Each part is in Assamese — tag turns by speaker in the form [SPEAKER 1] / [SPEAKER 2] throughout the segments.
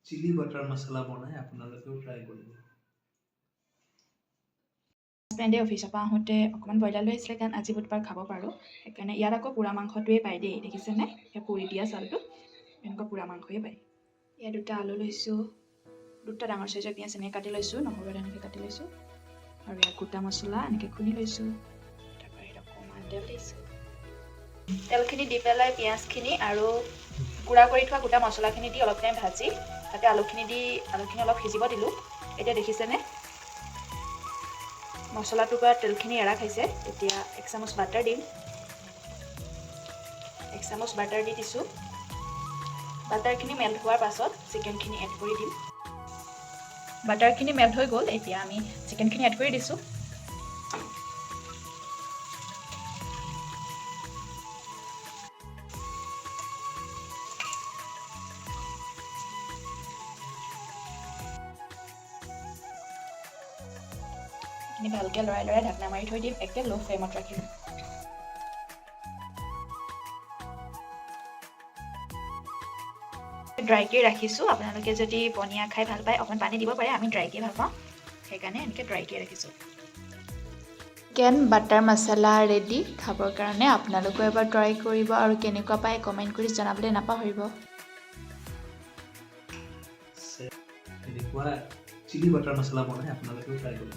[SPEAKER 1] চিলি বাটাৰ মছলা বনাই আপোনালোকেও ট্ৰাই কৰিব।
[SPEAKER 2] হাজবেণ্ডে অফিচৰ পৰা আহোঁতে অকণমান ব্ৰইলাৰ লৈ আহিছিলে, কাৰণ আজি বুধবাৰ খাব পাৰোঁ। সেইকাৰণে ইয়াত আকৌ পোৰা মাংসটোৱে পায় দেই, দেখিছেনে? এই পুৰি দিয়া চাউলটো এনেকুৱা পোৰা মাংসই পায়। ইয়াত 2টা আলু লৈছোঁ, 2টা ডাঙৰ চাইজৰ পিঁয়াজ এনেকৈ কাটি লৈছোঁ, নহৰু এনেকৈ কাটি লৈছোঁ, আৰু ইয়াত গোটা মছলা এনেকৈ খুন্দি লৈছোঁ। তাৰপৰা ইয়াত অকণমান তেল দিছোঁ। তেলখিনি দি পেলাই পিঁয়াজখিনি আৰু গুড়া কৰি থোৱা গোটা মছলাখিনি দি অলপ টাইম ভাজি তাতে আলুখিনি অলপ সিজিব দিলোঁ। এতিয়া দেখিছেনে মছলাটোৰ পৰা তেলখিনি এৰা খাইছে। এতিয়া 1 চামুচ বাটাৰ দিম। 1 চামুচ বাটাৰ দি দিছোঁ। বাটাৰখিনি মেল্ট হোৱাৰ পাছত চিকেনখিনি এড কৰি দিম। বাটাৰখিনি মেল্ট হৈ গ'ল, এতিয়া আমি চিকেনখিনি এড কৰি দিছোঁ। এইখিনি ভালকৈ লৰাই ঢাকনা মাৰি থৈ দিম, একে ল' ফ্লেমত ৰাখিম। ড্ৰাইকৈ ৰাখিছোঁ। আপোনালোকে যদি পনীয়া খাই ভাল পায় অকণমান পানী দিব পাৰে, আমি ড্ৰাইকৈ ভাল পাওঁ, সেইকাৰণে এনেকৈ ড্ৰাইকৈ ৰাখিছোঁ। চিকেন বাটাৰ মছলা ৰেডি খাবৰ কাৰণে। আপোনালোকেও এবাৰ ট্ৰাই কৰিব আৰু কেনেকুৱা পায় কমেণ্ট কৰি জনাবলৈ নাপাহৰিব।
[SPEAKER 1] এনেকুৱা চিলি বাটাৰ মছলা বনাই আপোনালোকেও ট্ৰাই কৰিব।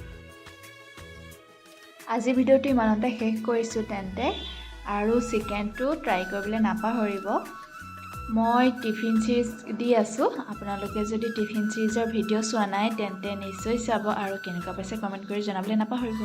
[SPEAKER 2] আজি ভিডিঅ'টো ইমানতে শেষ কৰিছোঁ তেন্তে, আৰু চিকেনটো ট্ৰাই কৰিবলৈ নাপাহৰিব। মই টিফিন চিৰিজ দি আছোঁ, আপোনালোকে যদি টিফিন চিৰিজৰ ভিডিঅ' চোৱা নাই তেন্তে নিশ্চয় চাব আৰু কেনেকুৱা পাইছে কমেণ্ট কৰি জনাবলৈ নাপাহৰিব।